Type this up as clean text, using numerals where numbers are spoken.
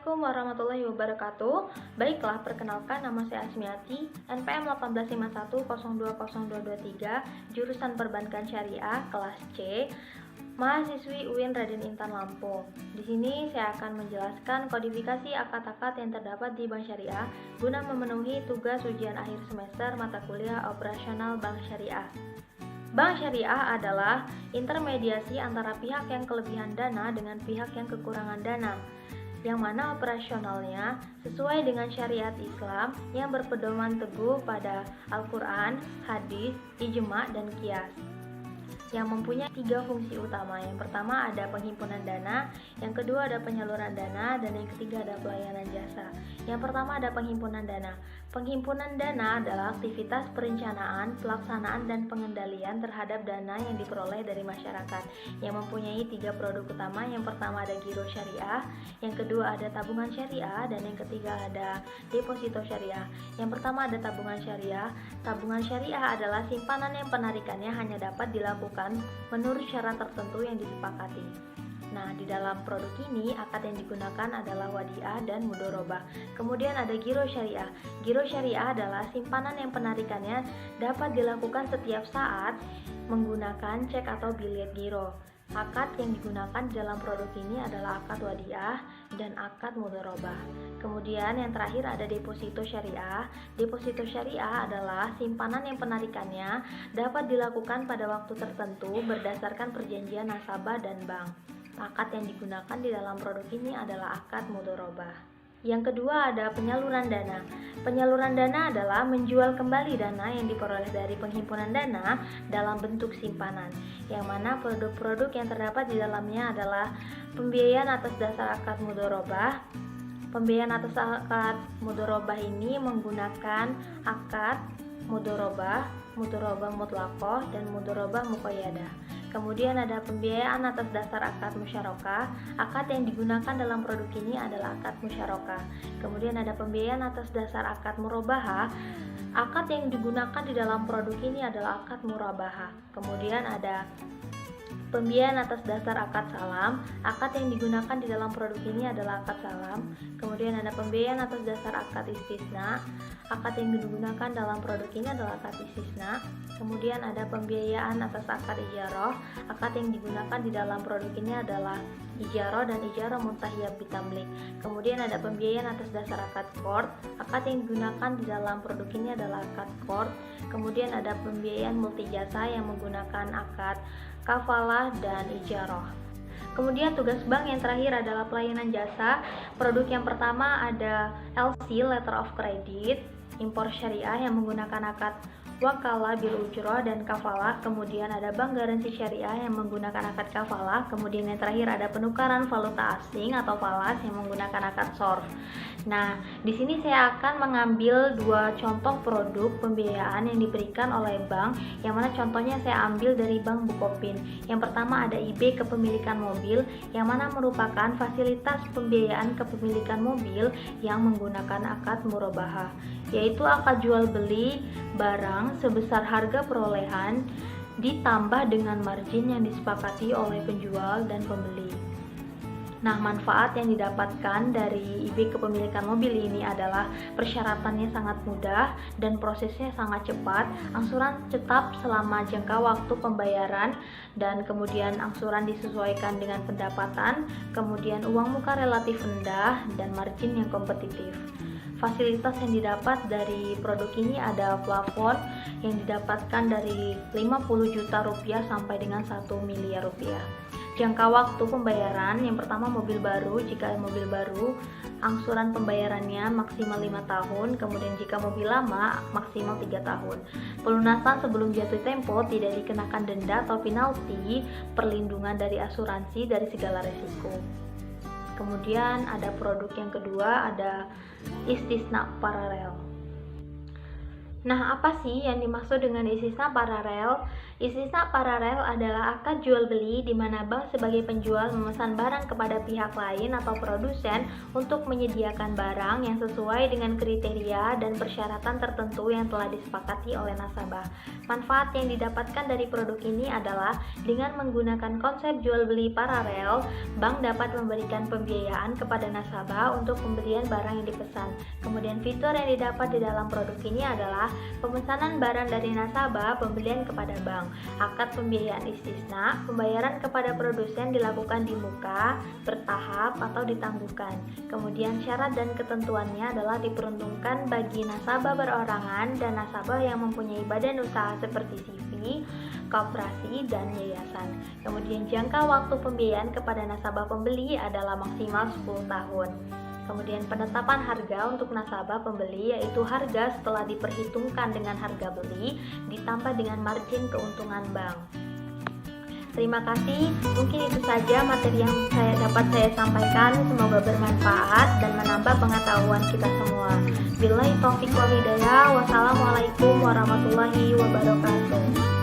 Assalamualaikum warahmatullahi wabarakatuh. Baiklah, perkenalkan, nama saya Asmiati, NPM 1851020223, jurusan Perbankan Syariah, kelas C, mahasiswi UIN Raden Intan Lampung. Di sini saya akan menjelaskan kodifikasi akad-akad yang terdapat di Bank Syariah guna memenuhi tugas ujian akhir semester mata kuliah operasional Bank Syariah. Bank Syariah adalah intermediasi antara pihak yang kelebihan dana dengan pihak yang kekurangan dana, yang mana operasionalnya sesuai dengan syariat Islam yang berpedoman teguh pada Al-Quran, hadis, ijma, dan qiyas, yang mempunyai 3 fungsi utama. Yang pertama ada penghimpunan dana, yang kedua ada penyaluran dana, dan yang ketiga ada pelayanan jasa. Yang pertama ada penghimpunan dana. Penghimpunan dana adalah aktivitas perencanaan, pelaksanaan, dan pengendalian terhadap dana yang diperoleh dari masyarakat, yang mempunyai 3 produk utama. Yang pertama ada giro syariah, yang kedua ada tabungan syariah, dan yang ketiga ada deposito syariah. Yang pertama ada tabungan syariah. Tabungan syariah adalah simpanan yang penarikannya hanya dapat dilakukan menurut syarat tertentu yang disepakati. Nah, di dalam produk ini akad yang digunakan adalah wadiah dan mudorobah. Kemudian ada giro syariah. Giro syariah adalah simpanan yang penarikannya dapat dilakukan setiap saat menggunakan cek atau bilet giro. Akad yang digunakan di dalam produk ini adalah akad wadiah dan akad mudorobah. Kemudian yang terakhir ada deposito syariah. Deposito syariah adalah simpanan yang penarikannya dapat dilakukan pada waktu tertentu berdasarkan perjanjian nasabah dan bank. Akad yang digunakan di dalam produk ini adalah akad mudorobah. Yang kedua ada penyaluran dana. Penyaluran dana adalah menjual kembali dana yang diperoleh dari penghimpunan dana dalam bentuk simpanan, yang mana produk-produk yang terdapat di dalamnya adalah pembiayaan atas dasar akad mudorobah. Pembiayaan atas akad mudorobah ini menggunakan akad mudorobah, mudorobah mutlaqoh, dan mudorobah muqayyadah. Kemudian ada pembiayaan atas dasar akad musyarakah. Akad yang digunakan dalam produk ini adalah akad musyarakah. Kemudian ada pembiayaan atas dasar akad murabahah. Akad yang digunakan di dalam produk ini adalah akad murabahah. Kemudian ada pembiayaan atas dasar akad salam. Akad yang digunakan di dalam produk ini adalah akad salam. Kemudian ada pembiayaan atas dasar akad istisna. Akad yang digunakan dalam produk ini adalah akad istisna. Kemudian ada pembiayaan atas akad ijarah. Akad yang digunakan di dalam produk ini adalah ijarah dan ijarah muntahiyah bitamlik. Kemudian ada pembiayaan atas dasar akad qard. Akad yang digunakan di dalam produk ini adalah akad qard. Kemudian ada pembiayaan multijasa yang menggunakan akad kafalah dan ijarah. Kemudian tugas bank yang terakhir adalah pelayanan jasa. Produk yang pertama ada LC, letter of credit, impor syariah yang menggunakan akad wakalah bil ujroh dan kafalah. Kemudian ada bank garansi syariah yang menggunakan akad kafalah. Kemudian yang terakhir ada penukaran valuta asing atau falas yang menggunakan akad sorf. Nah, di sini saya akan mengambil 2 contoh produk pembiayaan yang diberikan oleh bank, yang mana contohnya saya ambil dari Bank Bukopin. Yang pertama ada IB kepemilikan mobil, yang mana merupakan fasilitas pembiayaan kepemilikan mobil yang menggunakan akad murabahah, yaitu akad jual beli barang sebesar harga perolehan ditambah dengan margin yang disepakati oleh penjual dan pembeli. Nah, manfaat yang didapatkan dari IB kepemilikan mobil ini adalah persyaratannya sangat mudah dan prosesnya sangat cepat, angsuran tetap selama jangka waktu pembayaran, dan kemudian angsuran disesuaikan dengan pendapatan, kemudian uang muka relatif rendah, dan margin yang kompetitif. Fasilitas yang didapat dari produk ini ada plafon yang didapatkan dari 50 juta rupiah sampai dengan 1 miliar rupiah. Jangka waktu pembayaran, yang pertama mobil baru, jika mobil baru angsuran pembayarannya maksimal 5 tahun, kemudian jika mobil lama maksimal 3 tahun. Pelunasan sebelum jatuh tempo, tidak dikenakan denda atau penalti, perlindungan dari asuransi dari segala resiko. Kemudian ada produk yang kedua, ada istisna paralel. Nah, apa sih yang dimaksud dengan istisna paralel? Istisna paralel adalah akad jual beli di mana bank sebagai penjual memesan barang kepada pihak lain atau produsen untuk menyediakan barang yang sesuai dengan kriteria dan persyaratan tertentu yang telah disepakati oleh nasabah. Manfaat yang didapatkan dari produk ini adalah dengan menggunakan konsep jual beli paralel, bank dapat memberikan pembiayaan kepada nasabah untuk pembelian barang yang dipesan. Kemudian fitur yang didapat di dalam produk ini adalah pemesanan barang dari nasabah, pembelian kepada bank. Akad pembiayaan istisna, pembayaran kepada produsen dilakukan di muka, bertahap, atau ditangguhkan. Kemudian syarat dan ketentuannya adalah diperuntukkan bagi nasabah berorangan dan nasabah yang mempunyai badan usaha seperti CV, koperasi, dan yayasan. Kemudian jangka waktu pembiayaan kepada nasabah pembeli adalah maksimal 10 tahun. Kemudian penetapan harga untuk nasabah pembeli yaitu harga setelah diperhitungkan dengan harga beli ditambah dengan margin keuntungan bank. Terima kasih, mungkin itu saja materi yang dapat saya sampaikan. Semoga bermanfaat dan menambah pengetahuan kita semua. Billahi taufiq wal hidayah. Wassalamualaikum warahmatullahi wabarakatuh.